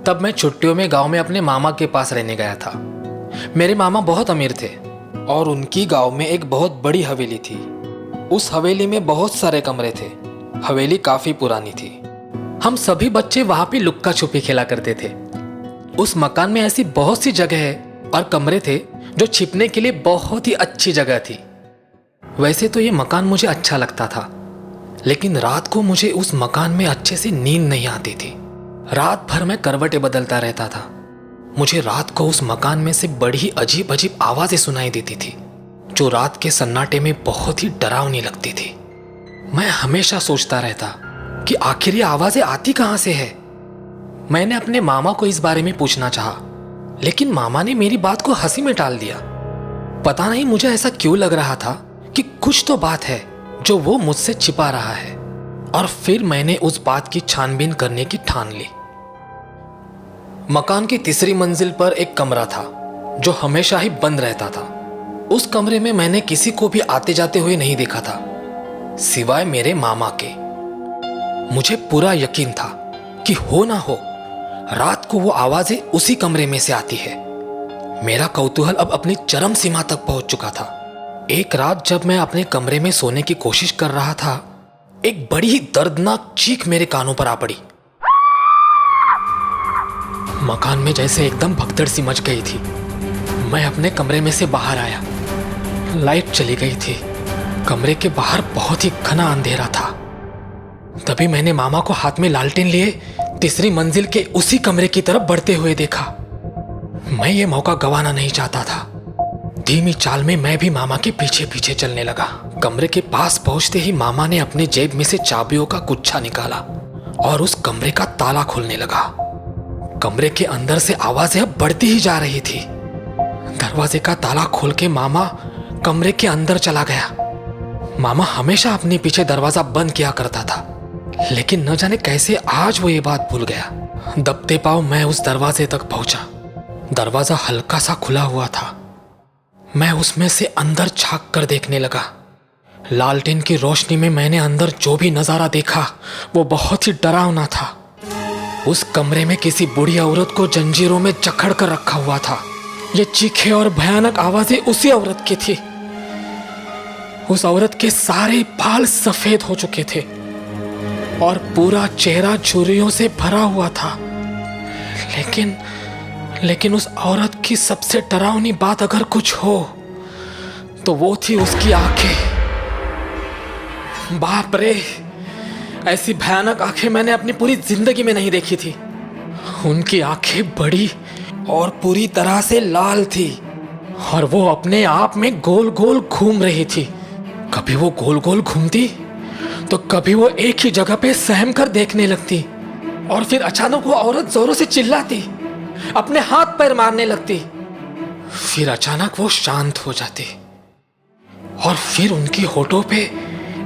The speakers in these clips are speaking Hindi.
तब मैं छुट्टियों में गांव में अपने मामा के पास रहने गया था। मेरे मामा बहुत अमीर थे और उनकी गांव में एक बहुत बड़ी हवेली थी। उस हवेली में बहुत सारे कमरे थे। हवेली काफी पुरानी थी। हम सभी बच्चे वहां पे लुक्का छुपी खेला करते थे। उस मकान में ऐसी बहुत सी जगह और कमरे थे जो छिपने के लिए बहुत ही अच्छी जगह थी। वैसे तो ये मकान मुझे अच्छा लगता था, लेकिन रात को मुझे उस मकान में अच्छे से नींद नहीं आती थी। रात भर मैं करवटें बदलता रहता था। मुझे रात को उस मकान में से बड़ी अजीब अजीब आवाजें सुनाई देती थी, जो रात के सन्नाटे में बहुत ही डरावनी लगती थी। मैं हमेशा सोचता रहता कि आखिर ये आवाजें आती कहां से है। मैंने अपने मामा को इस बारे में पूछना चाहा, लेकिन मामा ने मेरी बात को हंसी में टाल दिया। पता नहीं मुझे ऐसा क्यों लग रहा था कि कुछ तो बात है जो वो मुझसे छिपा रहा है। और फिर मैंने उस बात की छानबीन करने की ठान ली। मकान की तीसरी मंजिल पर एक कमरा था जो हमेशा ही बंद रहता था। उस कमरे में मैंने किसी को भी आते जाते हुए नहीं देखा था, सिवाय मेरे मामा के। मुझे पूरा यकीन था कि हो ना हो रात को वो आवाजें उसी कमरे में से आती है। मेरा कौतूहल अब अपनी चरम सीमा तक पहुंच चुका था। एक रात जब मैं अपने कमरे में सोने की कोशिश कर रहा था, एक बड़ी ही दर्दनाक चीख मेरे कानों पर आ पड़ी। मकान में जैसे एकदम भगदड़ सी मच गई थी। मैं अपने कमरे में से बाहर आया। लाइट चली गई थी। कमरे के बाहर बहुत ही घना अंधेरा था। तभी मैंने मामा को हाथ में लालटेन लिए तीसरी मंजिल के उसी कमरे की तरफ बढ़ते हुए देखा। मैं ये मौका गंवाना नहीं चाहता था। धीमी चाल में मैं भी मामा के पीछे पीछे चलने लगा। कमरे के पास पहुंचते ही मामा ने अपने जेब में से चाबियों का गुच्छा निकाला और उस कमरे का ताला खोलने लगा। कमरे के अंदर से आवाजें अब बढ़ती ही जा रही थी। दरवाजे का ताला खोल के मामा कमरे के अंदर चला गया। मामा हमेशा अपने पीछे दरवाजा बंद किया करता था, लेकिन न जाने कैसे आज वो ये बात भूल गया। दबते पांव मैं उस दरवाजे तक पहुंचा। दरवाजा हल्का सा खुला हुआ था। मैं उसमें से अंदर झांक कर देखने लगा। लालटेन की रोशनी में मैंने अंदर जो भी नजारा देखा वो बहुत ही डरावना था। उस कमरे में किसी बूढ़ी औरत को जंजीरों में जकड़ कर रखा हुआ था। ये चीखें और भयानक आवाजें उसी औरत की थी। उस औरत के सारे बाल सफेद हो चुके थे और पूरा चेहरा झुर्रियों से भरा हुआ था। लेकिन उस औरत की सबसे डरावनी बात अगर कुछ हो तो वो थी उसकी आंखें। बाप रे, ऐसी भयानक आंखें मैंने अपनी पूरी जिंदगी में नहीं देखी थी। उनकी आंखें बड़ी और पूरी तरह से लाल थी और वो अपने आप में गोल गोल घूम रही थी। कभी वो गोल गोल घूमती तो कभी वो एक ही जगह पे सहम कर देखने लगती और फिर अचानक वो औरत जोरों से चिल्लाती, अपने हाथ पैर मारने लगती। फिर अचानक वो शांत हो जाती और फिर उनकी होठों पे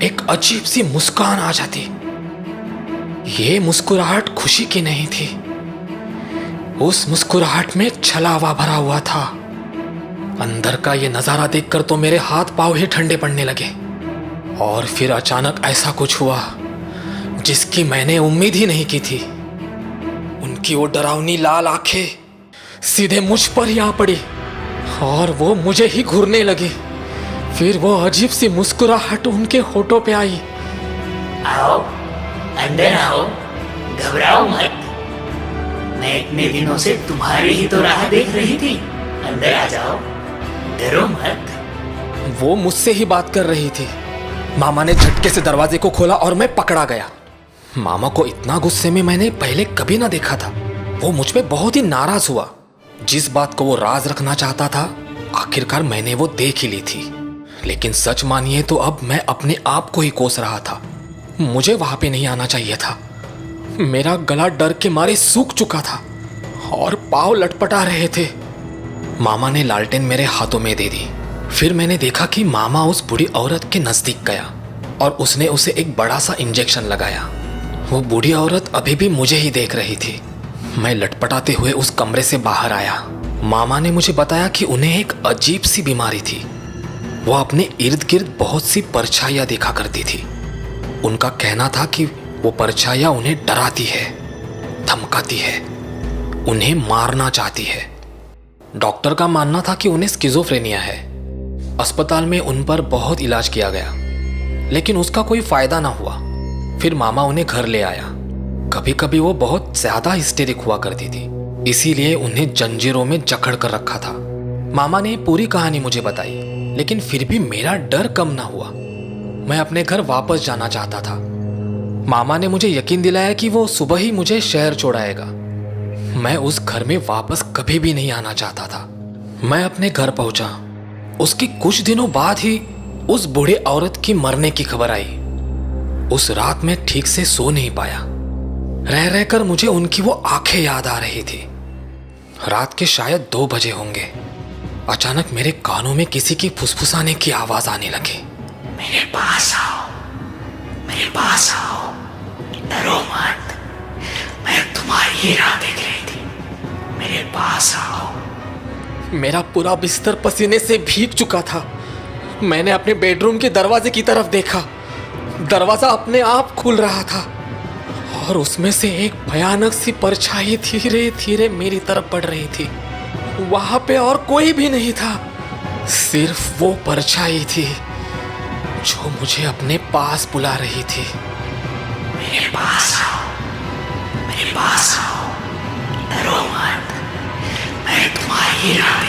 एक अजीब सी मुस्कान आ जाती। ये मुस्कुराहट खुशी की नहीं थी। उस मुस्कुराहट में छलावा भरा हुआ था। अंदर का ये नजारा देखकर तो मेरे हाथ पांव ही ठंडे पड़ने लगे। और फिर अचानक ऐसा कुछ हुआ जिसकी मैंने उम्मीद ही नहीं की थी। उनकी वो डरावनी लाल आंखें सीधे मुझ पर ही आ पड़ी और वो मुझे ही घूरने लगी। फिर वो अजीब सी मुस्कुराहट उनके होठों पे आई। आओ, अंदर आओ, घबराओ मत। मैं इतने दिनों से तुम्हारी ही तो राह देख रही थी। अंदर आ जाओ, डरो मत। वो मुझसे ही बात कर रही थी। मामा ने झटके से दरवाजे को खोला और मैं पकड़ा गया। मामा को इतना गुस्से में मैंने पहले कभी ना देखा था। वो मुझ पे बहुत ही नाराज हुआ। जिस बात को वो राज रखना चाहता था आखिरकार मैंने वो देख ही ली थी। लेकिन सच मानिए तो अब मैं अपने आप को ही कोस रहा था। मुझे वहां पे नहीं आना चाहिए था। मेरा गला डर के मारे सूख चुका था और पाँव लटपटा रहे थे। मामा ने लालटेन मेरे हाथों में दे दी। फिर मैंने देखा कि मामा उस बूढ़ी औरत के नजदीक गया और उसने उसे एक बड़ा सा इंजेक्शन लगाया। वो बूढ़ी औरत अभी भी मुझे ही देख रही थी। मैं लटपटाते हुए उस कमरे से बाहर आया। मामा ने मुझे बताया कि उन्हें एक अजीब सी बीमारी थी। वो अपने इर्द गिर्द बहुत सी परछाइयाँ देखा करती थी। उनका कहना था कि वो परछाइयाँ उन्हें डराती है, धमकाती है उन्हें मारना चाहती है। डॉक्टर का मानना था कि उन्हें स्किज़ोफ्रेनिया है। अस्पताल में उन पर बहुत इलाज किया गया, लेकिन उसका कोई फायदा ना हुआ। फिर मामा उन्हें घर ले आया। कभी कभी वो बहुत ज्यादा हिस्टेरिक हुआ करती थी, इसीलिए उन्हें जंजीरों में जकड़ कर रखा था। मामा ने पूरी कहानी मुझे बताई, लेकिन फिर भी मेरा डर कम ना हुआ। मैं अपने घर वापस जाना चाहता था। मामा ने मुझे यकीन दिलाया कि वो सुबह ही मुझे शहर छोड़ाएगा। मैं उस घर में वापस कभी भी नहीं आना चाहता था। मैं अपने घर पहुंचा। उसके कुछ दिनों बाद ही उस बूढ़े औरत की मरने की खबर आई। उस रात मैं ठीक से सो नहीं पाया। रह रहकर मुझे उनकी वो आंखें याद आ रही थी। रात के शायद 2 बजे होंगे। अचानक मेरे कानों में किसी की फुसफुसाने की आवाज आने लगी। मेरे पास आओ, मेरे पास आओ, डरो मत, मैं तुम्हारी ही राह देख रही थी, मेरे पास आओ। मेरा पूरा बिस्तर पसीने से भीग चुका था। मैंने अपने बेडरूम के दरवाजे की तरफ देखा। दरवाजा अपने आप खुल रहा था और उसमें से एक भयानक सी परछाई धीरे धीरे मेरी तरफ बढ़ रही थी। वहां पे और कोई भी नहीं था, सिर्फ वो परछाई थी जो मुझे अपने पास बुला रही थी। मेरे पास आओ, मेरे पास आओ, डरो मत, मैं तुम्हारी ही राह